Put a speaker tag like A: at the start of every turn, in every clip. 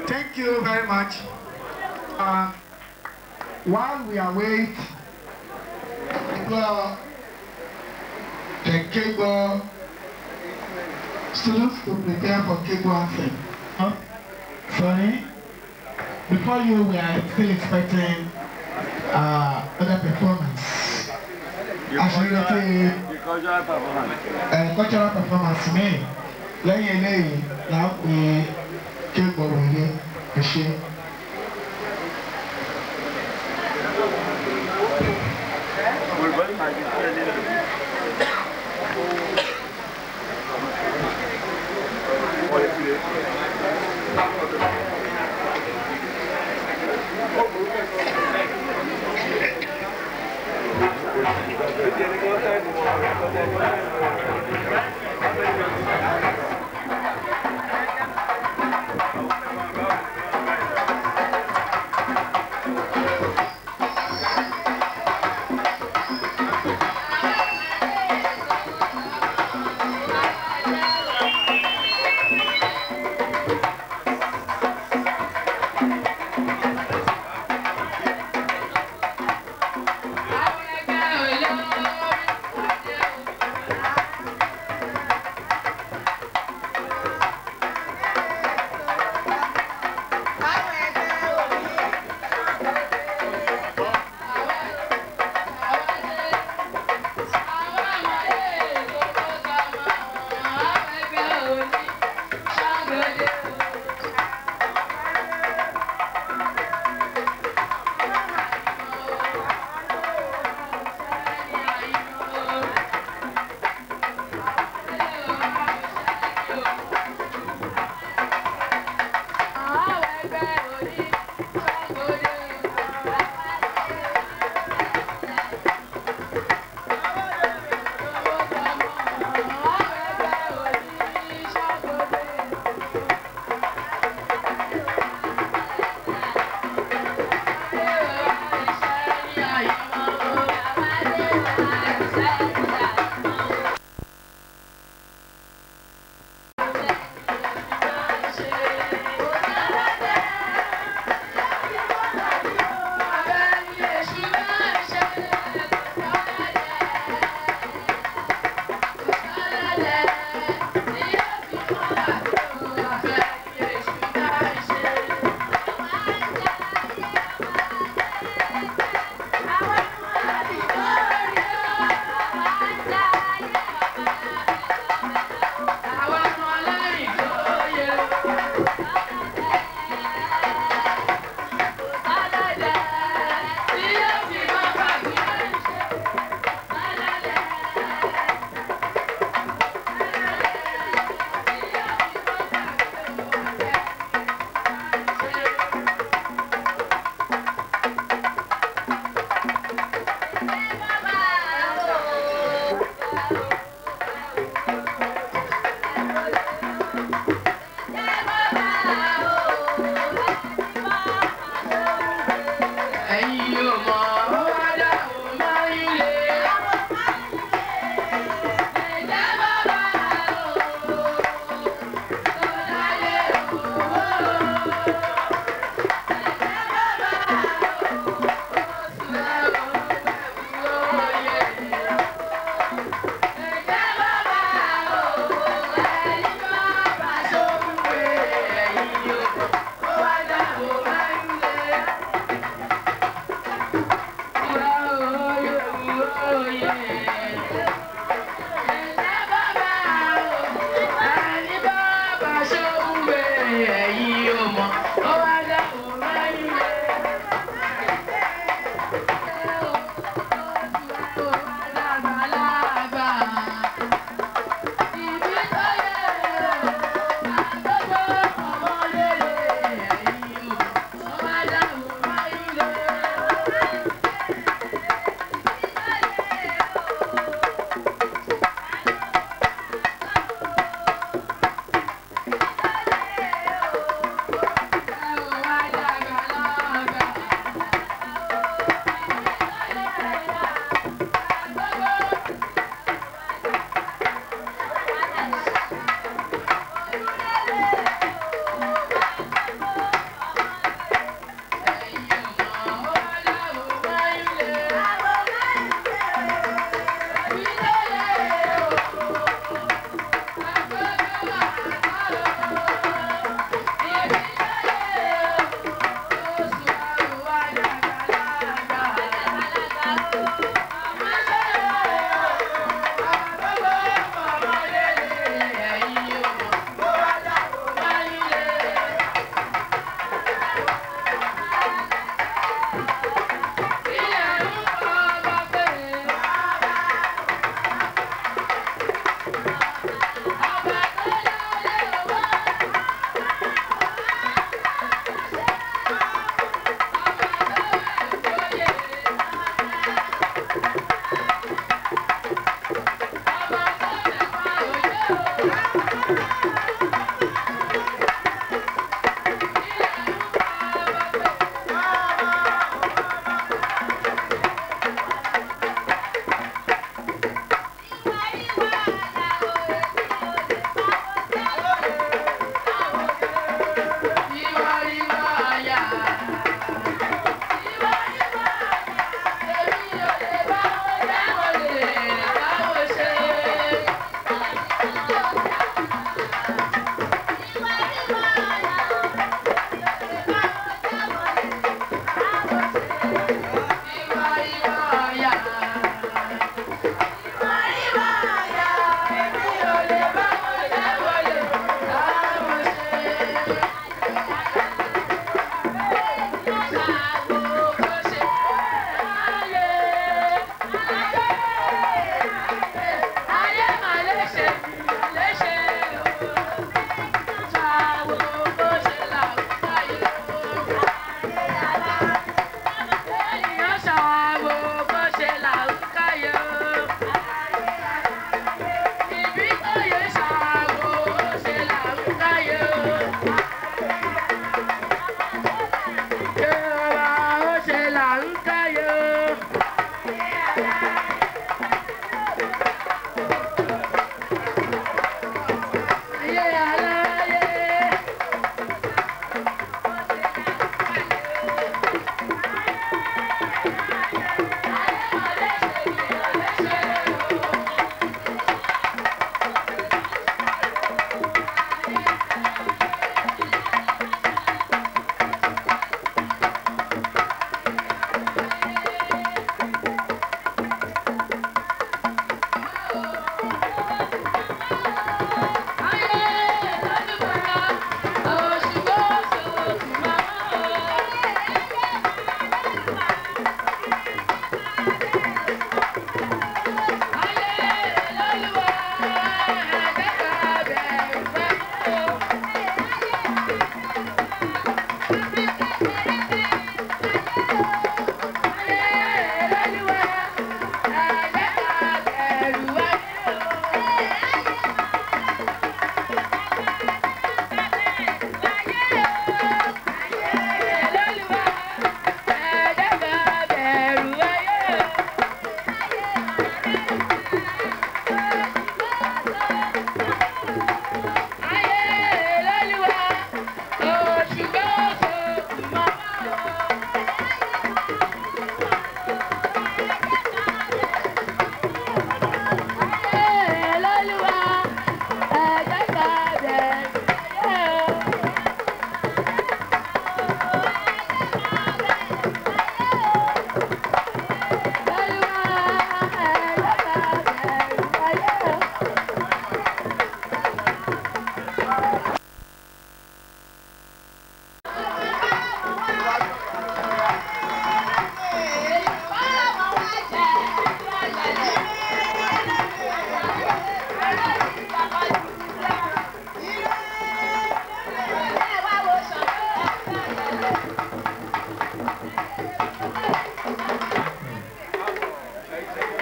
A: Thank you very much. While we await the Keegbo students to prepare for Keegbo Anthem. Sorry. Before you, we are still expecting other performance. Cultural performance. Me. Now we Keegbo will machine.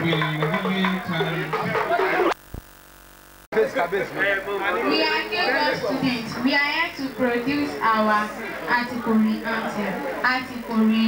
B: We really thank.
C: We are Keegbo students. We are here to produce our Atikori Anthem. Atikori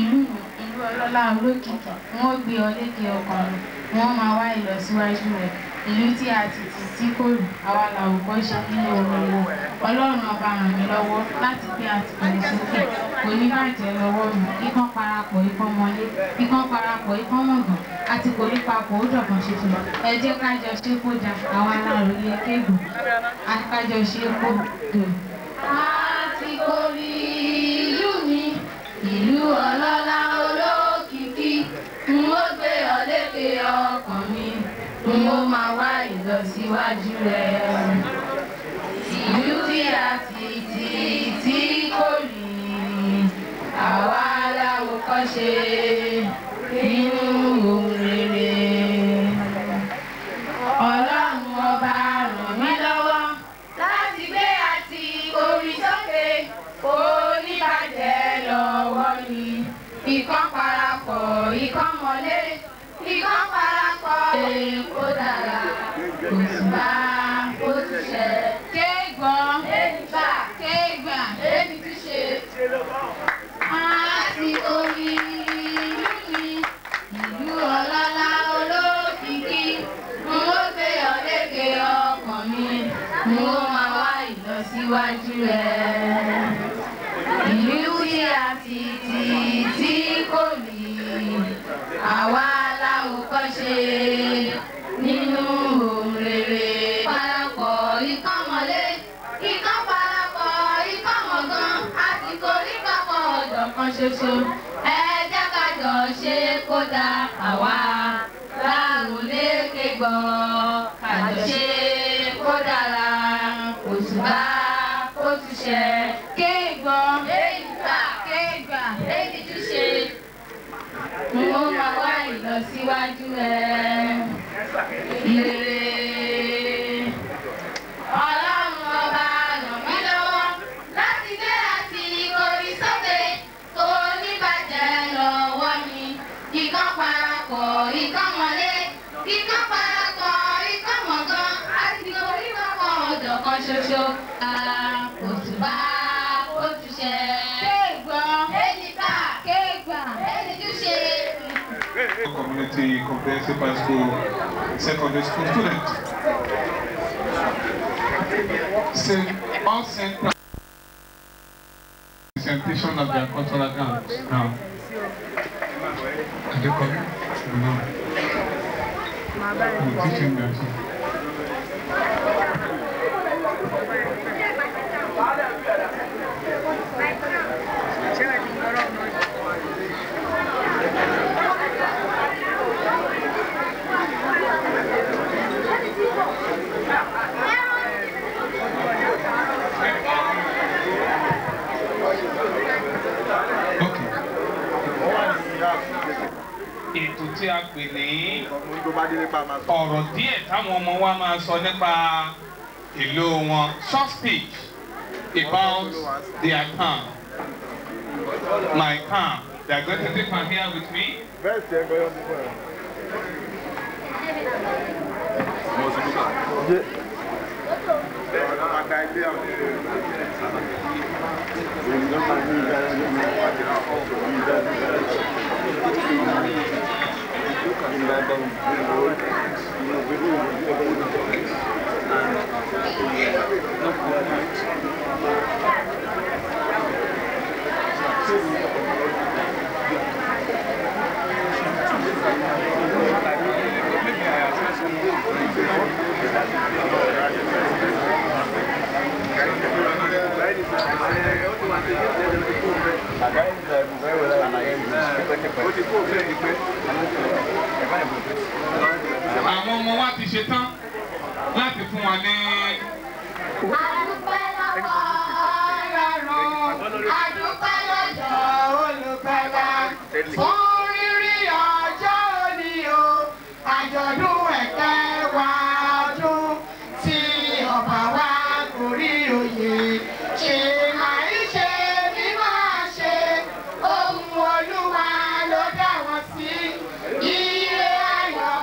C: ìlú ọlọ́lá olókìkí. Wọ́n gbé ọlékè ọkàn rẹ̀. Wọ́n máa wá ìlọsíwájú rẹ̀. Ìlú tí a ti tì tí kò rù. Àwa làwùkọ́ ṣe nínú orin wọn. Ọlọ́run ọba ràn mí lọ́wọ́ láti gbé Atikori sókè. Kò ní bàjẹ́ lọ́wọ́ mi. Ikán parapọ̀ ikán mọ́lé. Ikán parapọ̀ ikán mọ̀gàn. Atikori papọ̀ ó dọ̀kan ṣoṣo. Ẹ jẹ́ ká jọ ṣe kó dà. Àwa làròlé Keegbo. Akájọ ṣe kó dò. Atikori ìlú mi. Ìlú ọlọ́lá olókìkí. N ó gbé ọlékè ọkàn mi. N ó máa wá ìlọsíwájú rẹ̀. Ìlú tí a ti tì tí kò rí. Àwa láwòkọ́ṣe nínú ohun rere. Ọlọ́run ọba ràn mí lọ́wọ́ láti gbé Atikori sókè. Kò ní bàjẹ́ lọ́wọ́ mi. Ikán parapọ̀ ikán mọ́lé. Ikán parapọ̀ èkó dára. Kò sì bá kó tún ṣe. Keegbo ènìgbà Keegbo ènì tún ṣe. Atikori ìlú mi. Ìlú ọlọ́lá olókìkí. N ó gbé ọlékè ọkàn mi. N ó máa wá ìlọsíwájú rẹ̀. Ìlú tí a ti tì tí kò rí. Àwa láwòkọ́ṣe nínú ohun rere. Parapọ̀ ikán mọ́lé. Ikán parapọ̀ ikán mọ̀gàn. Atikori papọ̀ ọ̀dọ̀kan ṣoṣo. Ẹ jẹ́ ká jọ ṣe kó dà. Àwa láròlé Keegbo. Ká jọ ṣe kó dára. Kò sì bá kó tún ṣe. Keegbo ènìgbà Keegbo ènì tún ṣe. N ó máa wá ìlọsíwájú rẹ̀. Ìrere. Ọlọ́run ọba ràn mí lọ́wọ́ láti gbé Atikori sókè. Kò ní bàjẹ́ lọ́wọ́ mi. Ikán parapọ̀ ikán mọ́lé. Ikán parapọ̀ ikán mọ̀gàn. Atikori papọ̀ ọ̀dọ̀kan ṣoṣo. Kò tún bá kó tún ṣe. Keegbo ènìgbà Keegbo ènì tún ṣe.
B: Community Comprehensive High School Secondary School student. All central presentation of their cultural dance now. Adebajo, no. I'm teaching them. Ètò tí a pè ní ọ̀rọ̀ díẹ̀ táwọn ọmọ wa máa sọ nípa ìlú wọn. Short speech about their town. My town. They are going to take my here with me. Àwọn ọmọ wa ti ṣe tán láti fún wa ní.
C: Adúpẹ́ lọ́wọ́ Ọlọ́run, adúpẹ́ lọ́dọ̀ Olùgbàlà fún rírí ọjọ́ òní o, àjọ̀dún ẹ̀kẹwàá ọdún tí ọba wa gorí oyè. Ṣé máa ń ṣe bí máa ṣe ohun Olúwa ló dá wọn sí? Ire ayọ̀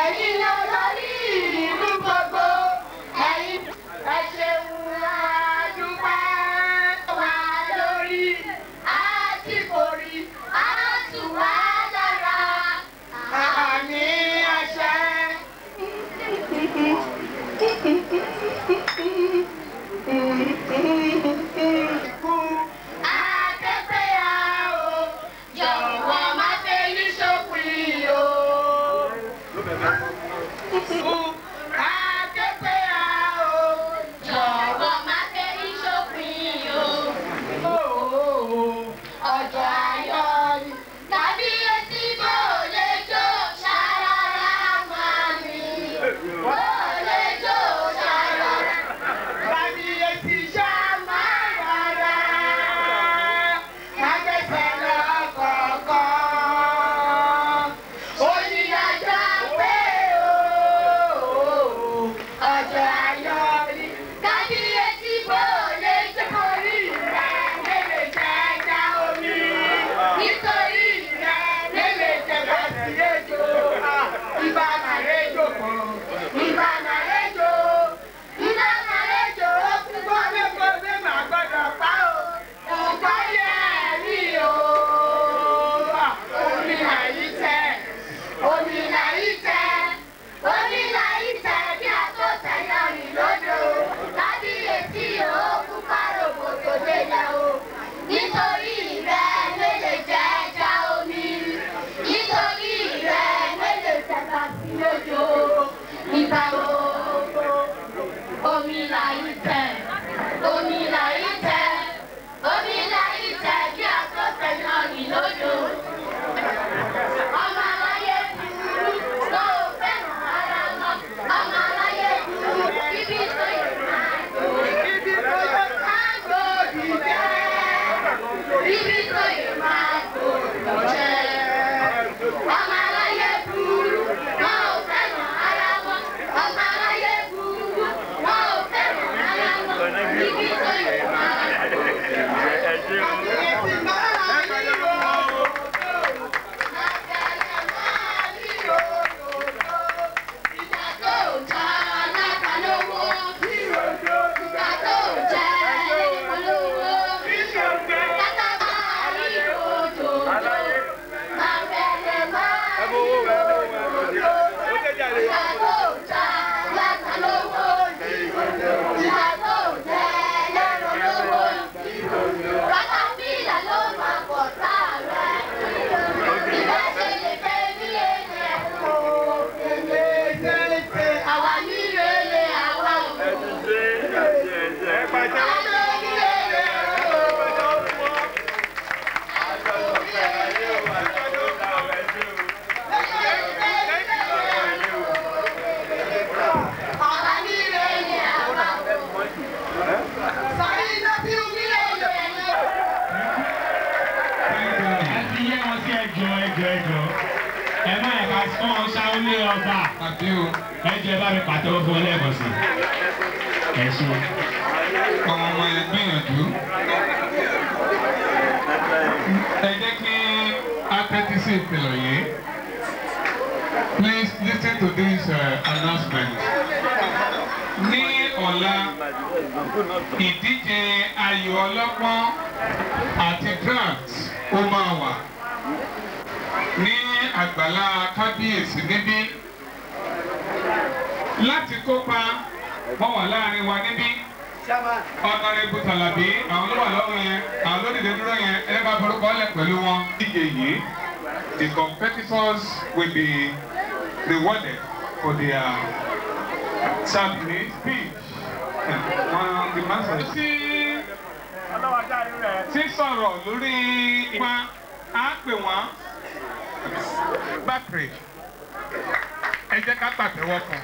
D: Ẹ̀yin olórí ìlú gbogbo, ẹ̀yin ẹ ṣeun àdúpẹ́ wà lórí Atikori, àtúwà lára, àmì àṣẹ.
B: Ẹjẹ bá mi pàtẹ́wọ́ fún ọlẹ́ẹ̀kan sí. Ẹ̀sùn. Ọmọ ọmọ ẹ gbìyànjú. Ẹ jẹ́ kí a tẹ́tí sí ìpìlẹ̀ yìí. Please listen to this announcement. Ní ọ̀la, ìdíje ayò ọlọ́pọ́n àti draft ó máa wà ní àgbàlá kábíyèsí níbí. Láti kópa wọ́n wà láàrin wa níbí. Honorable Talabi, àwọn ló wà lọ́wọ́ yẹn, àwọn ló dìde dúró yẹn, ẹ bá forúkọ lẹ̀ pẹ̀lú wọn. Díje yìí, the competitors will be rewarded for their speech. The master sí sọ̀rọ̀ lórí ipa á pè wọ́n bákìrì. Ẹ jẹ́ ká pàtẹ́wọ́ fún.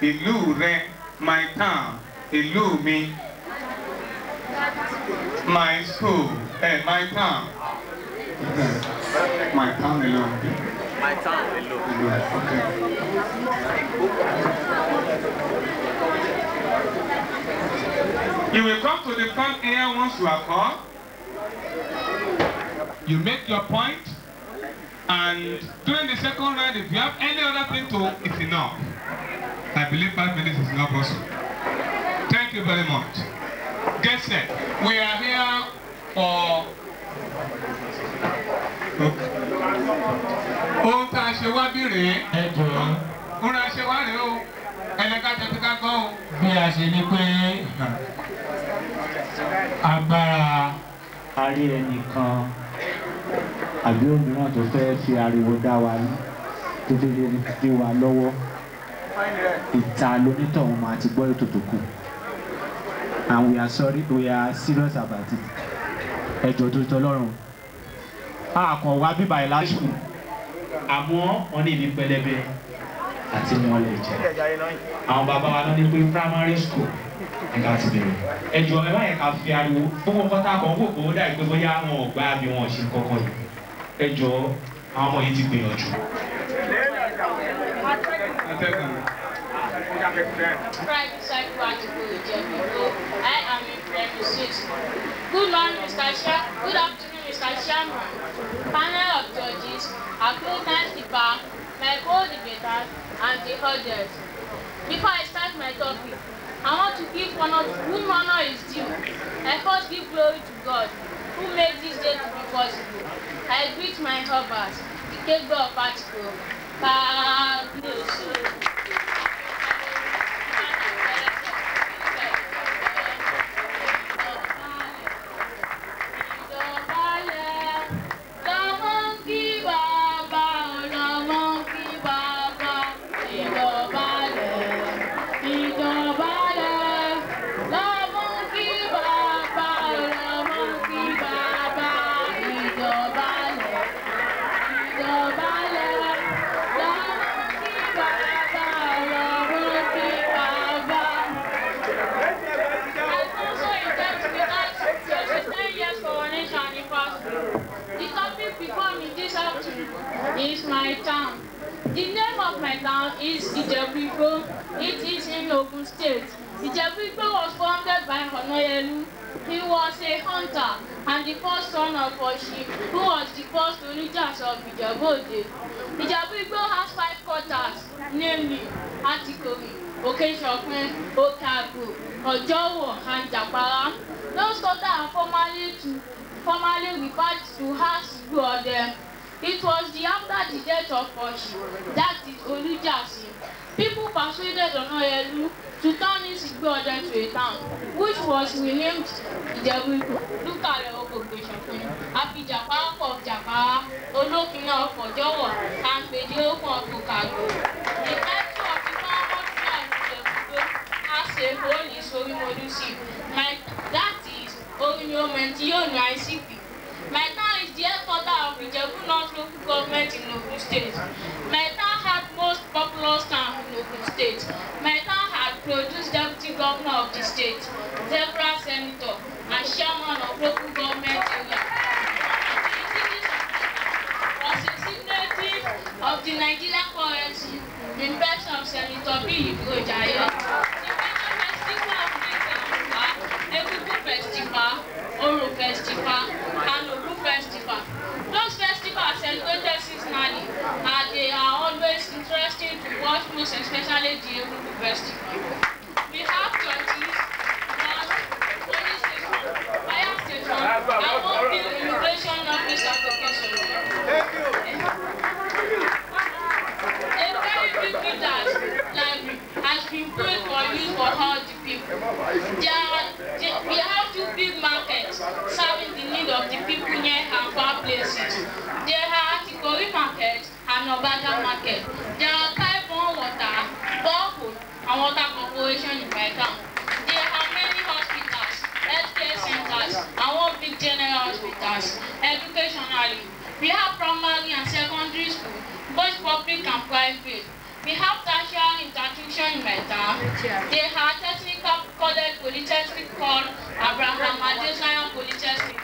B: Ìlú rẹ, my town, ìlú mi, my school, my town, my town alone.
E: My town alone.
B: You will come to the front here once you are called. You make your point, and during the second round, if you have any other thing to, it's enough. I believe 5 minutes is enough also. Thank you very much. Get set. We are here for ohun tá a ṣe wá bí rèé.
F: Ẹ jọ̀ọ́.
B: Ohun tá a ṣe wá rèé o. Ẹnìkan tẹ̀sí ká gbọ́ o.
F: Bí a ṣe ní pé agbára arí ẹnìkan àbí òmíràn tó fẹ́ fi ariwo dá wa ní tó fi lè dí wa lọ́wọ́ ìta lónítọ̀hún máa ti gbọ́ ètò tó kù. And we are sorry, we are serious about it. Ẹ jọ̀ọ́ tó tọ́lọ́run. A kàn wá bíbá ẹ̀ láṣù. Àmọ́ wọ́n ní ibi pẹlẹbẹ àti wọn lè jẹ. Àwọn bàbá wa lọ ní pé primary school ẹ̀ka ti bẹ̀rẹ̀. Ẹ jọ̀ọ́ ẹ má yẹ ká fi ariwo gbogbo nǹkan tá a kàn wò kó dà pé bóyá wọn ò gbá bí wọn ò ṣe kọ́kọ́ yìí. Ẹ jọ̀ọ́ àwọn ọmọ yìí ti gbìyànjú.
G: Pride disciple Atikori Ijebu. I am in primary 6. Good morning, Mr. Chair. Good afternoon, Mr. Chairman. Panel of judges, acquaintance keeper, my co-debaters, and the audience. Before I start my topic, I want to give honor to whom honor is due. I first give glory to God, who made this day to be possible. I greet my helpers, the Keegbo of Atikori. Is my town. The name of my town is Ijebu. It is in Ogun State. Ijebu was founded by Honoyelu. He was a hunter and the first son of Oshi, who was the first religious of Ijebu. Ijebu has 5 quarters, namely Atikori, Okeshokwe, Okago, Ojowo, and Japara. Those quarters are formally referred to as Igbo. It was after the death of Oshi, that is Olujasi. People persuaded Onoyelu to turn his Igbo to a town, which was renamed Ijebu. Look at the occupation. Happy Japan of Japara, Olokina of Ojowo, and Bedio of Okago. The title of the farmer of Ijebu as a whole is Orimodusi. That is Orimomentiyo Naisipi. My town is the headquarters of Ijebu North local government in Ogun State. My town had most populous town in Ogun State. My town had produced deputy governor of the state, several senators, and chairman of local government area. Was a signature of the Nigerian currency in person of Senator Ibitoye. The major festival of Nigeria are Egungun Festival, Oro Festival, and Ogun Festival. Those festivals are celebrated seasonally, and they are always interesting to watch, most especially the Egungun Festival. We have churches, mosques, police stations, fire stations, and one big immigration office application. A very big leaders library has been built for use for all the people. We have 2 big markets serving the need of the people near and far places. There are Atikori market and Obaga market. There are pipe-on water, borehole, and water corporation in Baikam. There are many hospitals, healthcare centers, and 1 big general hospitals. Educationally, we have primary and secondary school, both public and private. We have tertiary institution in my town. They have technical college polytechnic called Abraham Adesanya Polytechnic.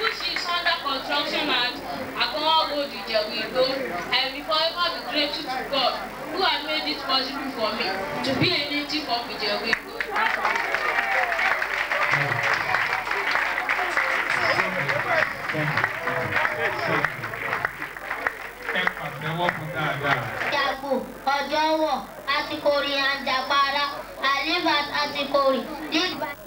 G: which is under construction at Akonwa Road, Ijebuigbo. I will forever be grateful to God who has made it possible for me to be a native of Ijebuigbo.
D: Ijebu, Ojowo, Atikori and Jabara. I live at Atikori.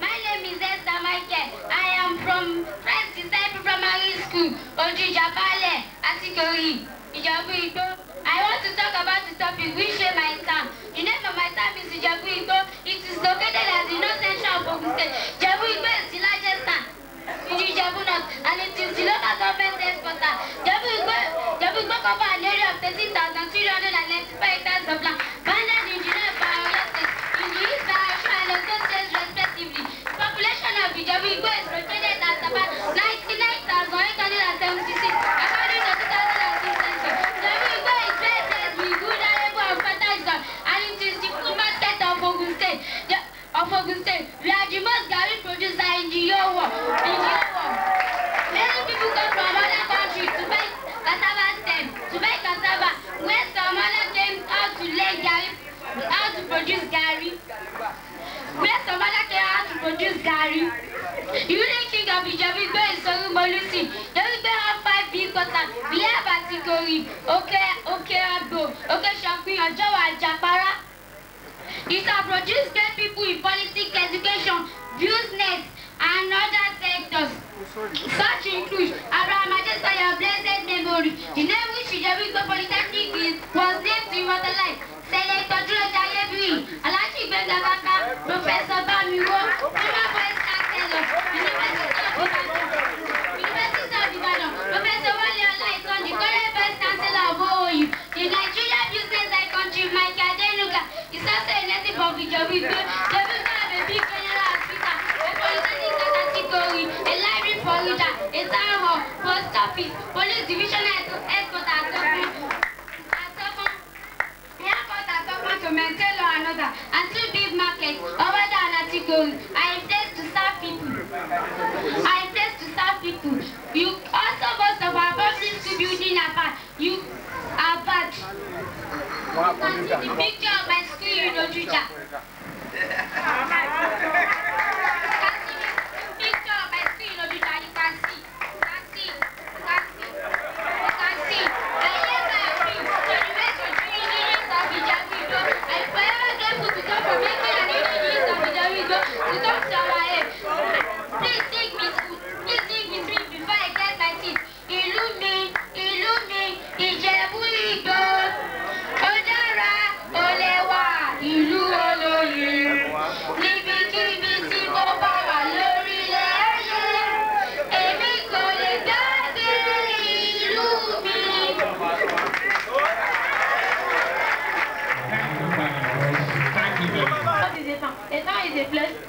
D: My name is Esther Michael. I am from First Disciple Primary School, Ojijabale, Atikori, Ijebuigbo. I want to talk about the topic which is my town. The name of my town is Ijebuigbo. It is located at the north central of Ogun State. Ijebuigbo is the largest town in Ijebu North, and it is the local government headquarters. Ijebuigbo covers an area of 13,395 hectares of land, bounded in the north by Oyo State, in the east by Osho and Ondo States respectively. The population of Ijebuigbo is located at about 99,876 according to 2006 census. Ijebuigbo is very blessed with good, arable and fertile soil, and it is the food basket of Ogun State. We are the most garri producer in the whole world. Many people come from other countries to buy cassava stem, to buy cassava. When some other came out to lay garri, how to produce garri. When some other came out to produce garri. The ruling king of Ijebuigbo is Sorumolusi. Ijebuigbo have 5 big quarters. We have Atikori, Keegbo, Okeshankwi, Ojowo, and Japara. It has produced great people in politics, education, business, and other sectors. Such include Abraham Adebajo, blessed memory. The name which Ijebuigbo Polytechnic was named to immortalize Senator Ijebu, Alhaji, Professor Bamiwo, former Vice Chancellor, University of Ibadan, Professor Wale Olaison, the current Vice Chancellor of OOU, the Nigerian business icon Chief Michael Adenuga is also a native of Ijebuigbo. Ijebuigbo have a big general hospital, a polytechnic at Atikori, a library for readers, a town hall, post office, police division headquarters at to maintain law and order, and 2 big markets over there and Atikori. I am placed to serve people. You also most of our public school building are bad. You can see the picture of my school in Ojuja.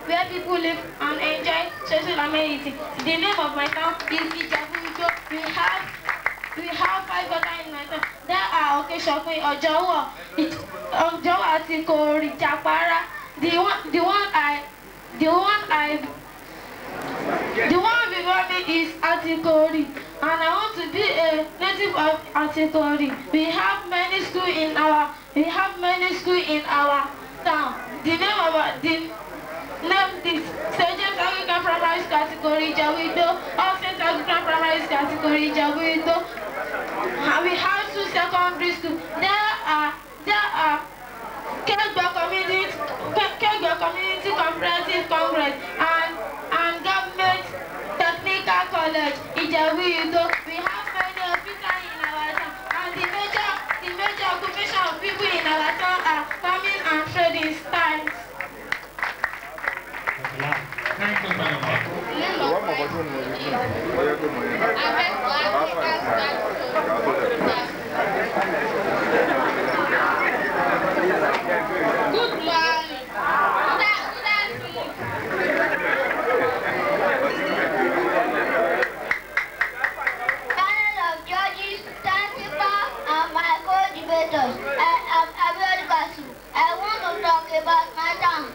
D: Where people live and enjoy social amenities. The name of my town is Ijebuigbo. We have 5 quarters in my town. There are Okeshankwi, Ojowo, Atikori, Japara. The one before me is Atikori, and I want to be a native of Atikori. We have many schools in our town. The name of this St. James Anglican Primary School category Ijebuigbo, all St. Anglican Primary School category Ijebuigbo. We have 2 secondary schools. There are Keegbo Community Comprehensive Congress and Government Technical College Ijebuigbo. We have many hospitals in our town, and the major occupation of people in our town are farming and trading styles.
B: Thank you very much.
G: Good morning.
D: Panel of judges, principal, and my co-debaters. I am Adebajo. I want to talk about my town.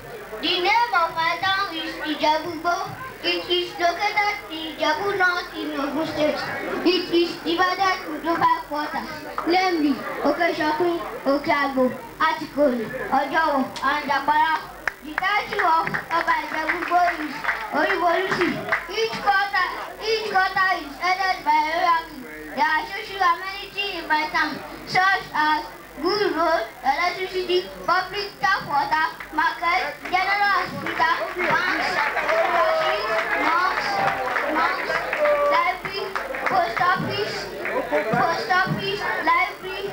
D: The name of my town is Ijebuigbo.
E: It is located in Ijebu North in Ogun State. It is divided into 5 quarters, namely Okeshokun, Keegbo, Atikori, Ojowo, and Adebola. The title of Ijebuigbo is Oribolusi. Each quarter is headed by a hierarchy. There are social amenities in my town, such as good road, electricity, public tap water, market, general hospital, banks, mosques, library, post office, library,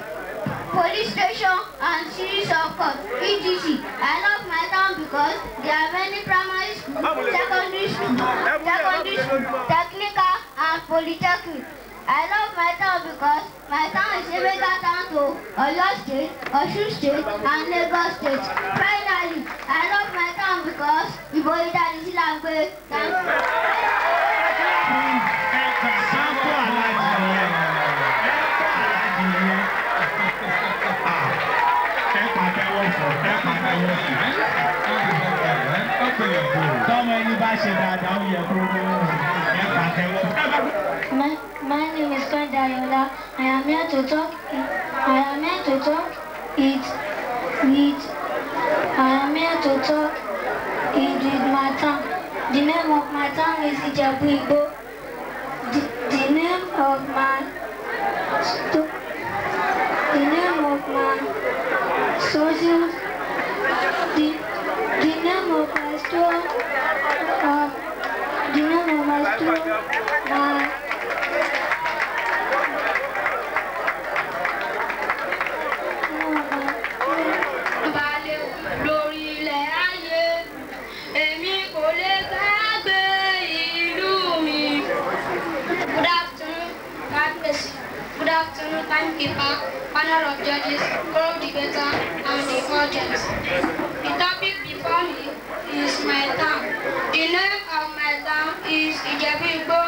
E: police station, and series of courts, etc. I love my town because there are many primary schools, secondary school, technical, and polytechnic. I love my town because my town is a mega town to Oyo State, Osun State, and Lagos State. Finally, I love my town because Ibitoye is language. Thank you.
D: My name is Daramola. I am here to talk with my town. The name of my town is Ijebuigbo. The name of my social. The name of my store.
H: Good afternoon, timekeeper, panel of judges, co-debater, and the audience. The topic before me is my town. The name of my town is Ijebuigbo.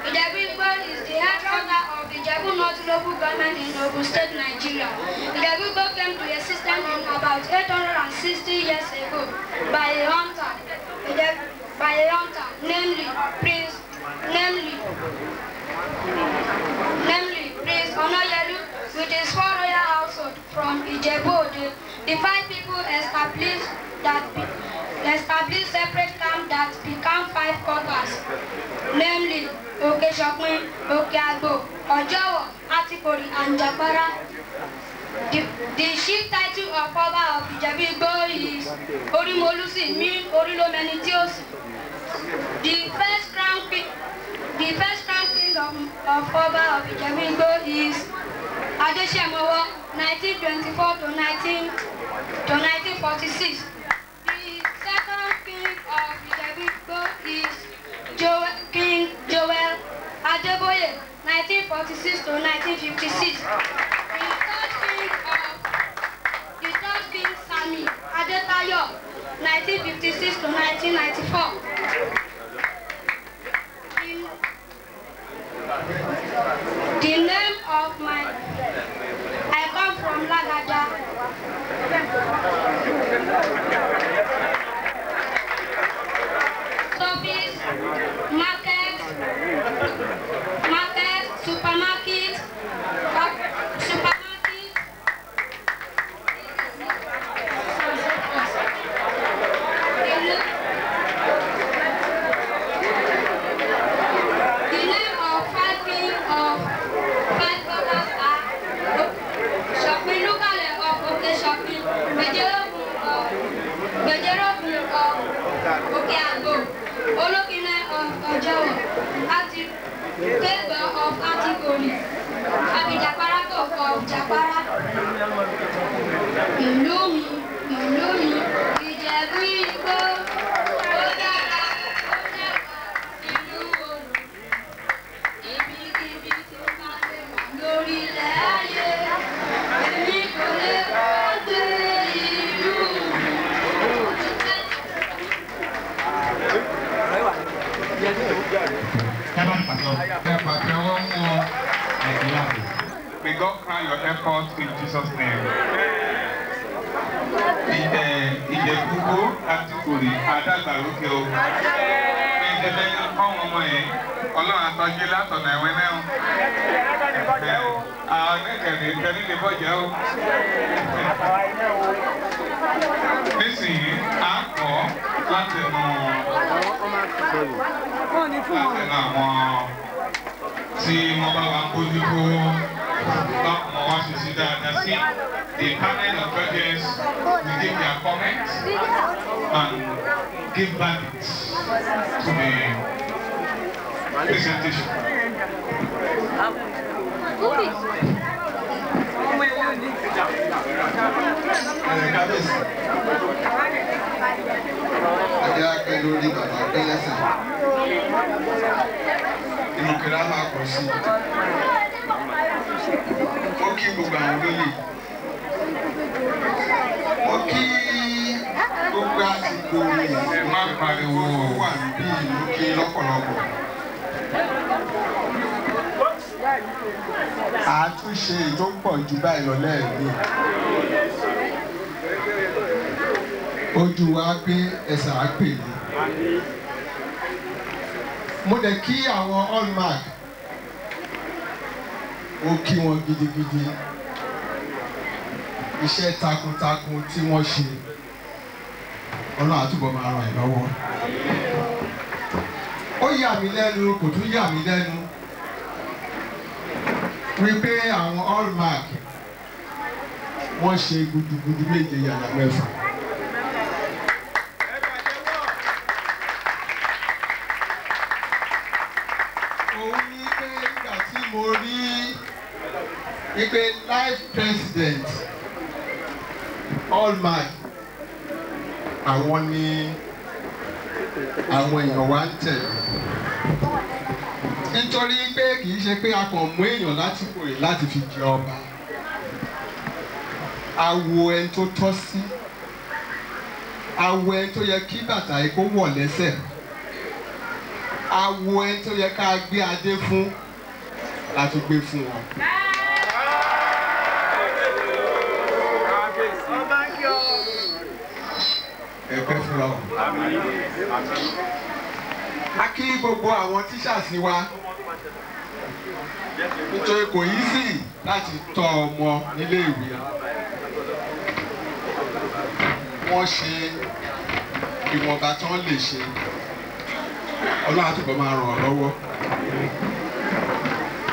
H: Ijebuigbo is the headquarters of Ijebu North local government in Ogun State, Nigeria. Ijebuigbo came to existence in about 860 years ago by a hunter, namely Prince Onadeko with his 4 royal household from Ijebu. The 5 people established separate camps that become 5 quarters, namely Okeshokun, Keegbo, Ojowo, Atikori, and Adebola. The chief title of Oba of Ijebuigbo is Orimolusi, meaning Orilomenitiosi. The first crown king of Oba of Ijebuigbo is Adebajo, 1924 to 1946. The second king of Ijebuigbo is King Joel Adebola, 1946 to 1956. The third king Sami Adetayo, 1956 to 1994. The name of I come from Lagaja. Shopping, market, supermarket. Keegbo, Olokine of Ojowo, Keegbo of Atikori, Abidaparago of Japara. Ilumi, Ijebuigbo, Odara, Ilu Olu, Ibikibi tí ó máa lè wà lórí ilẹ̀ ayé, èmi kò lè gbàgbé ìlú.
B: May God crown your efforts in Jesus' name. Ijebuigbo, Atikori, Adebola. ẹlẹ́yìn kọ́ wọn mọ̀ yìí ọlọ́run àtọ́jú látọ̀nà ẹ̀wẹ́ náà àwọn ẹ̀kẹ́rẹ́ kẹ́rí lè bọ́jà o. nísìnyí a kọ́ láti nù àwọn tí wọ́n bá wa bójú tó báwọn wá ṣe sí dáadáa sí. The panel of judges will give their comments and give verdicts to the presentation. Mo kí gbogbo àwọn olóyè. Mo kí gbogbo àsìkò ẹ má pariwo wà níbí ìlú kí lọ́pọ̀lọpọ̀. Àtúnṣe tó pọ̀ jù báyìí lọ lẹ́ẹ̀mí. Ojú wa gbé ẹsẹ̀ á pè mí. Mo dẹ̀ kí àwọn Hallmark. Mo kí wọn gidigidi. Iṣẹ́ takuntakun tí wọ́n ṣe. Ọlọ́run àtúbọ̀ máa ràn ẹ́ lọ́wọ́. Ó yà mí lẹ́nu, kò tún yà mí lẹ́nu. Wípé àwọn Hallmark wọ́n ṣe gudugudu méje yàrá mẹ́fà. Òun ní pé nígbà tí mo rí wípé life president Hallmark àwọn ni àwọn èèyàn wa ń tẹ̀lé. Nítorí pé kì í ṣe pé a kàn mú èèyàn láti kòrè láti fi jẹ ọba. Awo ẹni tó tọ́ sí. Awo ẹni tó yẹ kí bàtà yìí kó wọ̀ lẹ́sẹ̀. Awo ẹni tó yẹ ká gbé adé fún láti gbé fún wọn. Ẹ̀pẹ́ fúnra ọ̀. A kí gbogbo àwọn tíṣà sí wa nítorí kò easy láti tọ́ ọmọ nílé ìwé. Wọ́n ṣe ìwọ̀nba tí wọ́n lè ṣe. Ọlọ́run àtúbọ̀ máa ràn ọ́ lọ́wọ́.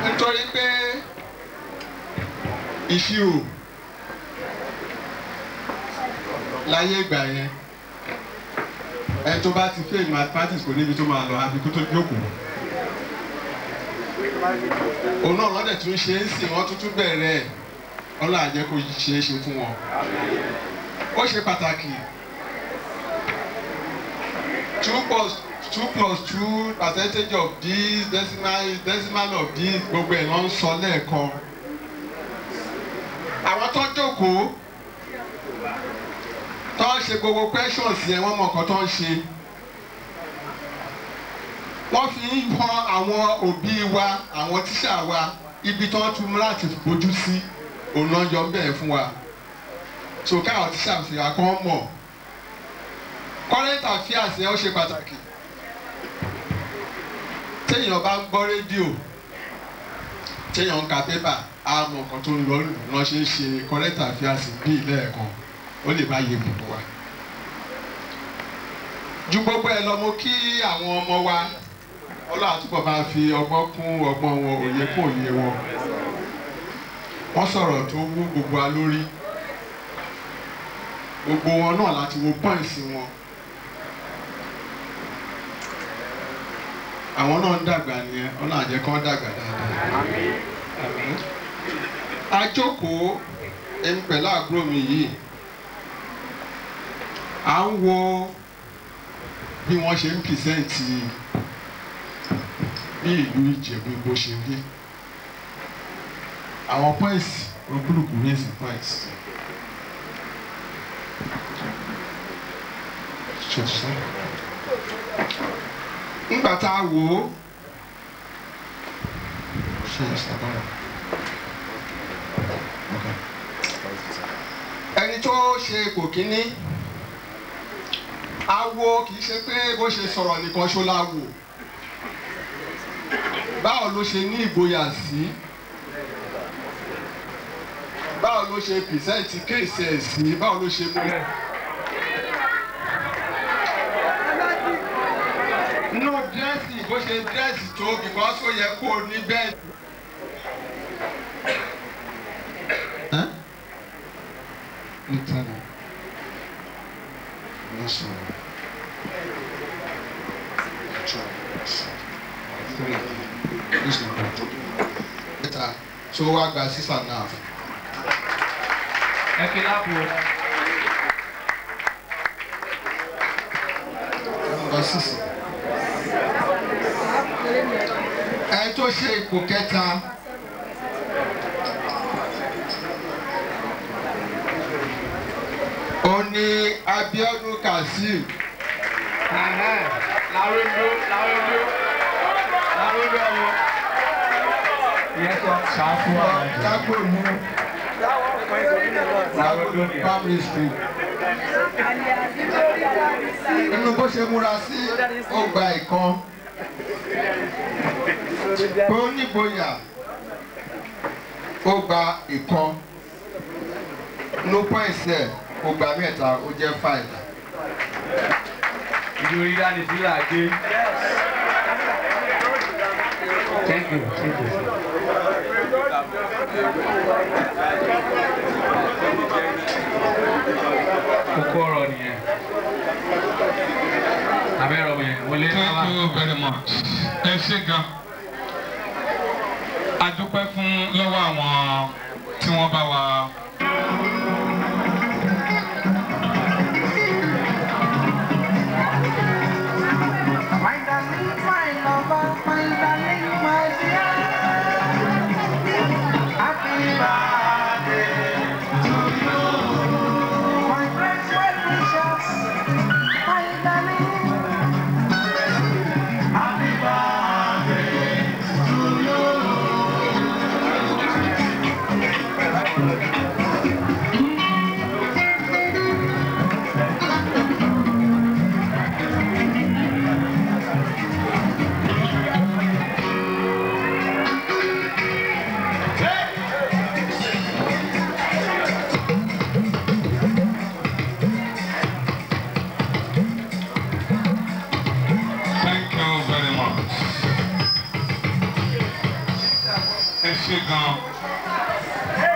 B: Nítorí pé ìṣirò láyé ìgbà yẹn ẹ tó bá ti fail mathematics kò níbi tó máa lọ àbí kó tó jókòó. Òun náà lọ́dẹ̀ tún ṣe é sìn wọ́n tuntun bẹ̀rẹ̀ Ọlọ́run á jẹ́ kó ṣe é ṣe fún wọn. Ó ṣe pàtàkì 2+2 percentage of this decimal of this gbogbo ẹ̀ ló ń sọ lẹ́ẹ̀kan. Àwọn tó jókòó tó ń ṣe gbogbo questions yẹn wọ́n mọ nǹkan tó ń ṣe. Wọ́n fi ń hàn àwọn òbí wa àwọn tíṣà wa ibi tó ń tún láti bójú sí òun náà yọ bẹ́ẹ̀ fún wa. So káwọn tíṣà fi àkọ́ mọ̀. Current affairs yẹn ó ṣe pàtàkì. Téèyàn bá ń gbọ́ rédíò téèyàn ń ka pépà á mọ nǹkan tó ń lọ lọ́ọ́ ṣe é ṣe current affairs bí ilé ẹ̀kọ́ ó lè bá yé gbogbo wa. Ju gbogbo ẹ lọ mo kí àwọn ọmọ wa Ọlọ́run àtúbọ̀ máa fi ọgbọ́n kún ọgbọ́n wọn òye kún òye wọn. Wọ́n sọ̀rọ̀ tó wú gbogbo wa lórí. Gbogbo wọn náà láti wo points wọn. Àwọn náà ń dàgbà nìyẹn Ọlọ́run á jẹ́ kán dàgbà dáadáa. A jókòó ẹni pẹ̀lú àbúrò mi yìí. À ń wo bí wọ́n ṣe ń pìsẹ́ǹtì bí ìlú Ìjẹ̀bú bó ṣe rí. Àwọn points olúkúlùkù raise points. Nígbà tá a wò ó ẹni tó ṣe ipò kíní
I: Awo kì í ṣe pé bó ṣe sọ̀rọ̀ nìkan ṣó láwo. Báwo ló ṣe ní ìgboyà sí? Báwo ló ṣe pìsẹ́ǹtì kéèsì ẹ̀ sí? Báwo ló ṣe mú? Nínú dírẹ́sì bó ṣe dírẹ́sì tó because ó yẹ kó o ní bẹ́ẹ̀. Nítorí mo sọ̀rọ̀. Better. So what guys is that now?
B: Okay, that
I: ẹ tó ṣe ipò kẹta ó ní Abiodun Kazeem.
B: Larondo ọmọ. Yes, ṣáfù
I: Kágbó mú primary school. Nínú bó ṣe múra sí ọgbà ìkan. Pé ó nígboyà ó gba ìkan. No points ẹ̀ ó gba mẹ́ta ó jẹ́ 5.
B: Ìjòyè dání sí làáké. Thank you. Kókó ọ̀rọ̀ nìyẹn. Abẹ́rẹ́ ọmọ yẹn wọlé.
J: Thank you very much. Ẹ ṣé gan. A dúpẹ́ fún lọ́wọ́ àwọn tí wọ́n bá wa.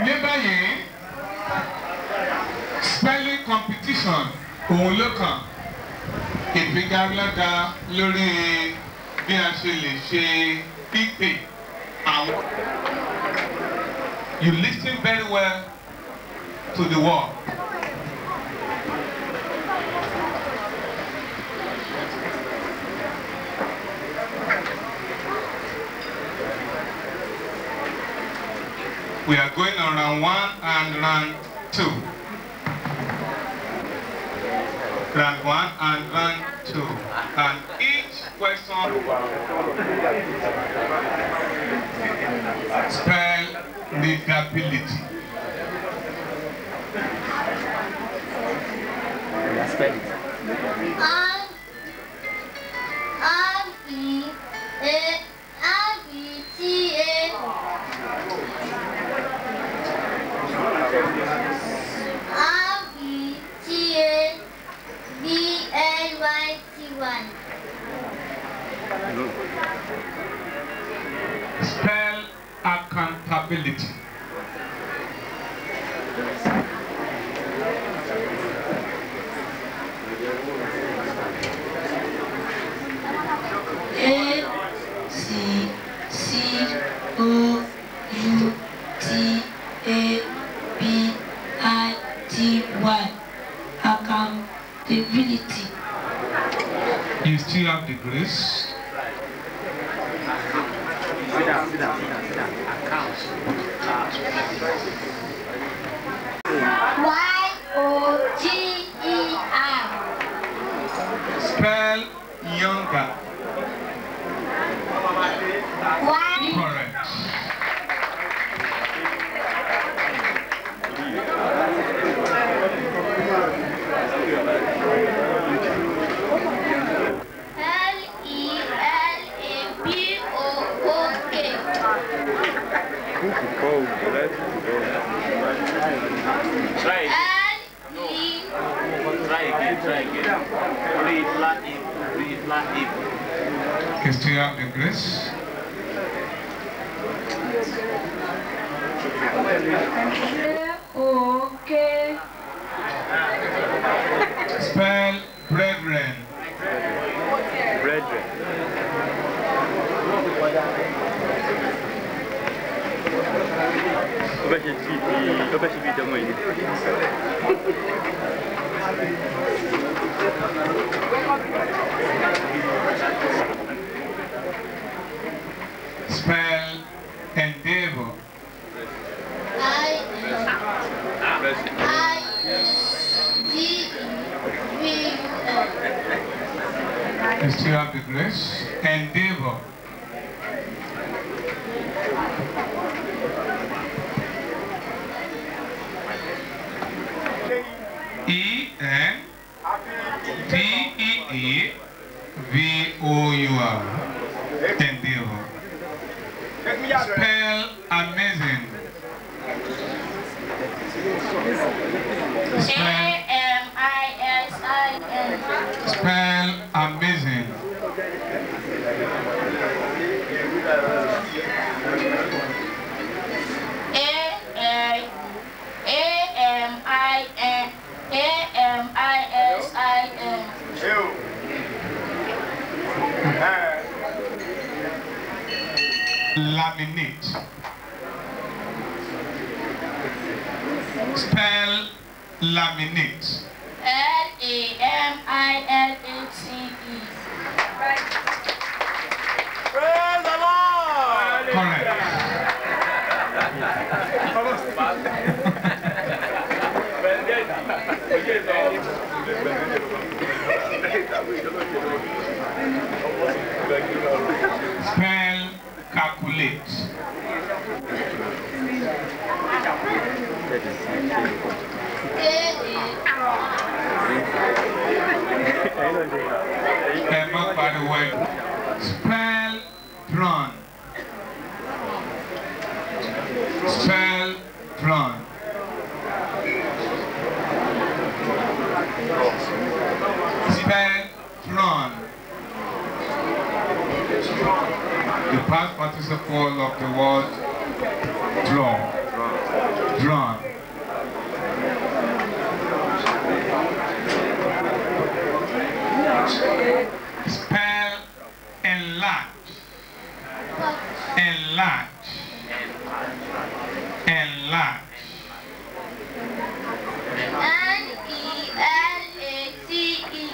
J: Ní báyìí, spelling competition òun ló kàn. Ìfigagbága lórí bí a ṣe lè ṣe pípé àwọn. You listen very well to the word. We are going on round 1 and round 2. Round 1 and round 2. And each question spell readability.
E: Spell it.
J: Spell accountability.
E: A-C-O-U-T-A-B-I-T-Y. Accountability.
J: You still have the grace.
F: Sit down. Account.
E: Y-O-G-E-R.
J: Spell younger. Correct. Still have the grace.
G: Okay.
J: Spell brethren.
K: Brethren.
J: Spell endeavor. You still have the grace. Endeavor. E-N-D-E-E-V-O-U-R. Endeavor. Spell amazing.
G: A-M-I-S-I-N.
J: Spell amazing.
G: A-M-I-S-I-N.
J: Laminate. Spell laminate.
G: L-A-M-I-N-A-T-E.
K: Praise the Lord!
J: Correct. Spell calculate. Emma, by the way, spell prawn. Spell prawn. Spell prawn. The past participle of the word draw. Drawn. Spell enlarge. Enlarge. Enlarge.
G: N-E-L-A-T-E.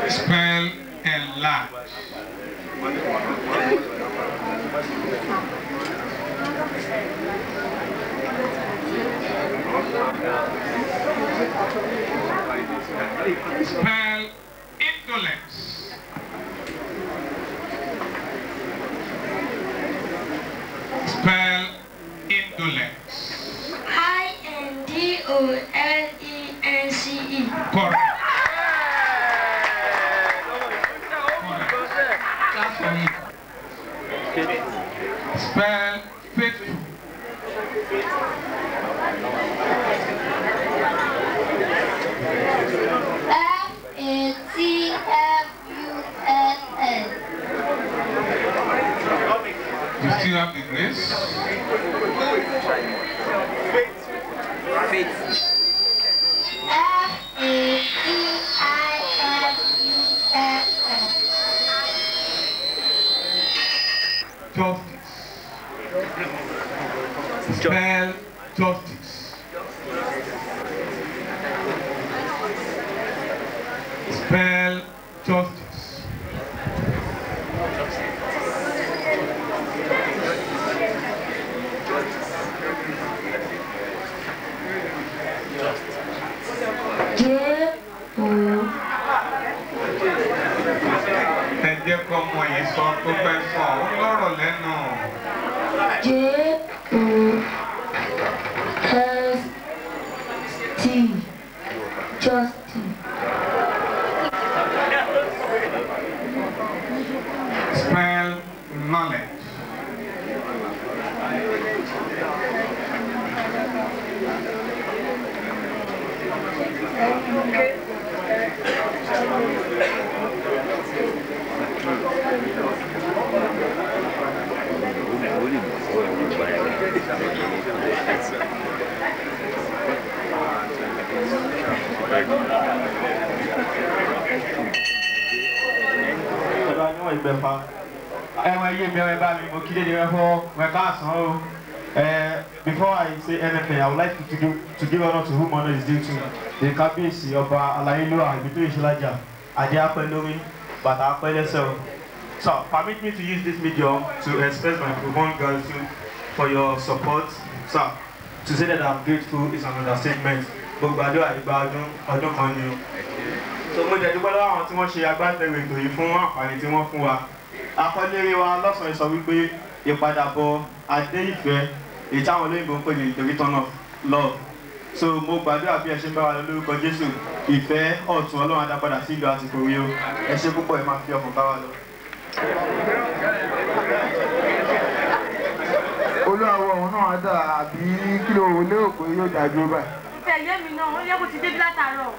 J: Spell enlarge. Spell indolence. Spell indolence.
G: I-N-D-O-L-E-N-C-E.
J: Correct. Spell faithful.
G: F-A-T-F-U-L-L.
J: You still have the grace?
K: Faith.
G: F-A-T-I-F-U-L-L.
J: Justice. Spell justice. Spell justice. Ẹ jẹ́ kọ́ ọmọ yìí sọ tó fẹ́ sọ, ó lọ́rọ̀ lẹ́nu.
G: J-O-S-T. Justice.
J: Spell knowledge.
L: Before I say anything, I would like to give honor to whom honor is due to. The Kabisi of Ibitoye Solaja, Adebajo, but I myself. So permit me to use this medium to express my profound gratitude for your support. So to say that I'm grateful is an understatement. But Adebajo, so mo jẹ́ dúpẹ́ lọ́wọ́ àwọn tí wọ́n ṣe agbátẹrù ètò yìí fún àǹfààní tí wọ́n fún wa. Akọ́lérè wa lọ́sàn-án sọ wípé ìpadàbọ̀ adé ìfẹ́ èyí táwọn olóyìnbó ń pè ní the return of love. So mo gbàdúrà bí ẹ ṣe ń bá wa lọ lórúkọ Jésù ìfẹ́ ọ̀tun Ọlọ́run á dá padà sí ìlú Atikori o. Ẹ ṣé púpọ̀ ẹ máa fi ọkàn bá wa lọ.
M: Olúwa ọ̀hún náà dà àbí kí ló lérò pé yóò dàdúró báyìí.
N: Tẹ̀lé mi náà, ó yẹ kó ti débi látàárọ̀.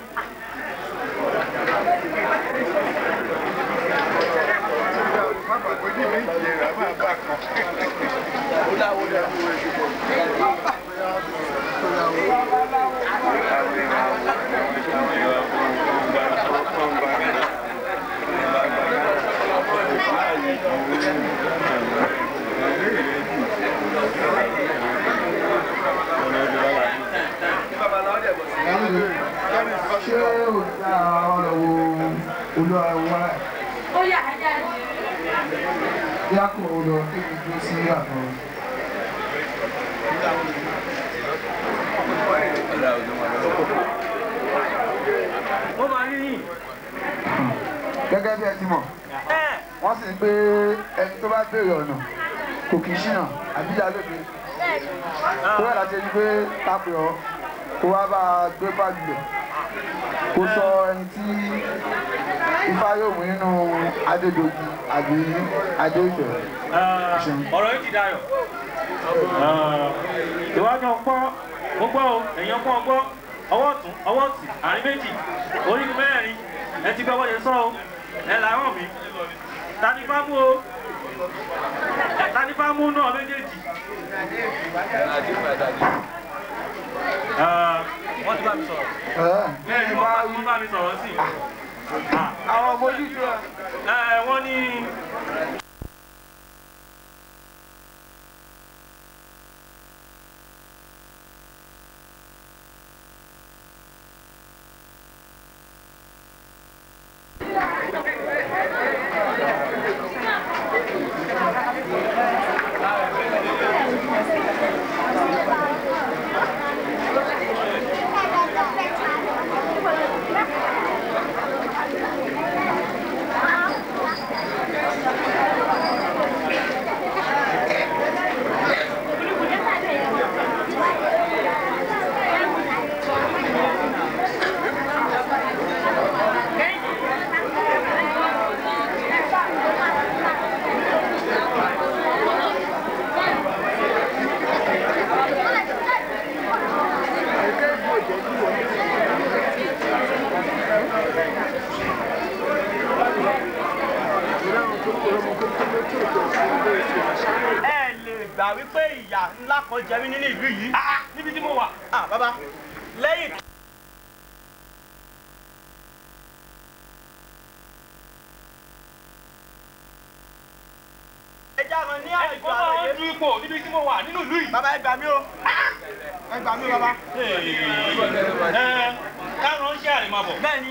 M: Ṣé o dá ọ̀rọ̀ wo Olúwa wá?
N: Ó yà á jáde.
M: Bí a kò lọ kébi tó sí àtọ̀.
K: Ó máa rí yìí.
M: Gẹ́gẹ́ bí ẹ ti mọ̀, wọ́n sì ń pé ẹni tó bá béèrè ọ̀nà kò kì í ṣìnà àbíyá lóde. Tó yẹ láti ẹni pé tápẹ̀ ọ́ kó wá bá a gbé báàgìlẹ̀ kó sọ ẹni tí Ifá yóò mú nínú Adédogun àbí Adéìfẹ́.
K: Ọ̀rọ̀ yìí ti dayọ̀. Ìwájú ọ̀pọ̀ gbogbo èèyàn pọ̀ ọgbọ́ ọwọ́ ọ̀tún ọwọ́ òsì àárín méjì orígun mẹ́rin ẹ ti gbọ́ wọ́n yẹn sọ o ẹ làárọ̀ mi tani bá mú o tani bá mú náà méjèèjì. Wọ́n ti bá mi sọ̀rọ̀. Bẹ́ẹ̀ ni wọ́n bá mi sọ̀rọ̀ sí.
M: Àwọn mójútó ẹ̀.
K: Wọ́n ní. Gbà wípé ìyà ńlá kan jẹ mí nínú ìlú yìí níbi tí mo wà. Bàbá lẹ́yìn. Ẹja kan ní àwọn ìgbà àlàyé. Ẹ̀fọ́ ipò níbi tí mo wà nínú ìlú yìí. Bàbá ẹ gbà mí o. Ẹ gbà mí o bàbá. Káàrún ṣe àrèmábọ̀. Bẹ́ẹ̀ni.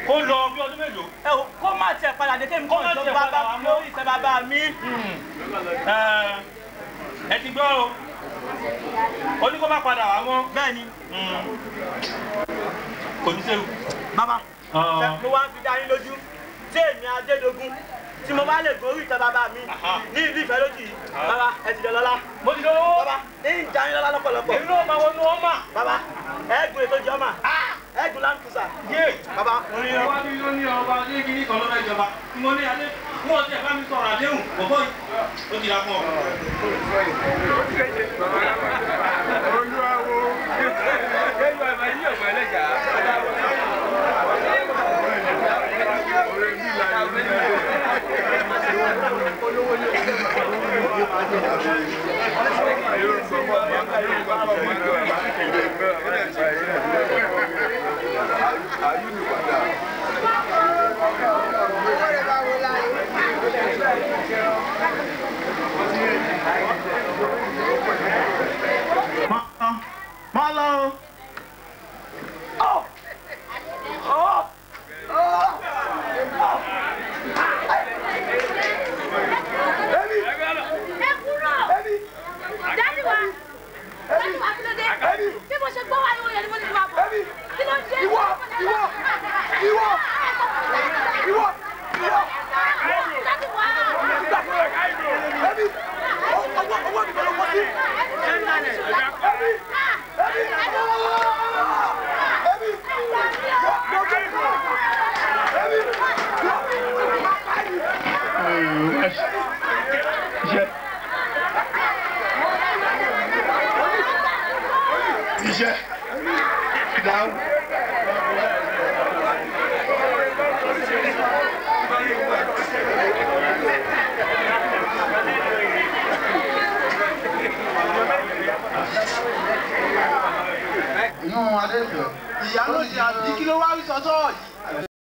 K: Kó lọ bí ọdún mélòó. Kó má tiẹ̀ padà dé kémi kó ìjọba bàbá mi lórí ìṣẹ́ bàbá mi. Ẹ ti gbọ́ o. Ó ní kó má padà wá mọ́. Bẹ́ẹ̀ni. Kò ní sẹ́wù. Bàbá. Mo wá ń fi dá yín lójú. Tí èmi Adédogun tí mo bá lè gorí ìta bàbá mi ní ìlú ìfẹ́ lójì yìí. Bàbá ẹ ti dọ̀lọ́lá. Mo ti dọ̀wọ́. Bàbá ní ìjà yín lọ́lá lọ́pọ̀lọpọ̀. Èmi náà máa wọnú ọmọ. Bàbá ẹ̀gùn ètò ìjọ ọmọ. Ẹ̀gùn láǹkùsà. Yé bàbá. Orí ọba mi ló ní ọba ní kíní kan lọ́wọ́ ìjọba. Mo ní adé. Wọ́n ti ẹ̀fá mi sọ̀rọ̀ àdéhùn. Bọ̀bọ̀ ó ti ra fún ọ. Olúwa wo. Olúwa máa yí ọ̀gbọ̀n ẹlẹ́jà.
A: Malo.
K: Oh. Oh. Oh. Baby. Baby.
N: Daddy wa. Daddy wa kí ló dé? Bí mo ṣe gbọ́ wá ní oye ni mo ní máa bọ̀. Kí ló dé?
K: Ìwọ.
N: Daddy wa.
K: Baby. Owó mi ló wọ́n sí.
I: Iṣẹ́ down.
M: Inú Adéfẹ́.
K: Ìyá ló ṣe àbí kí ló wá rí sọ́tọ̀ yìí?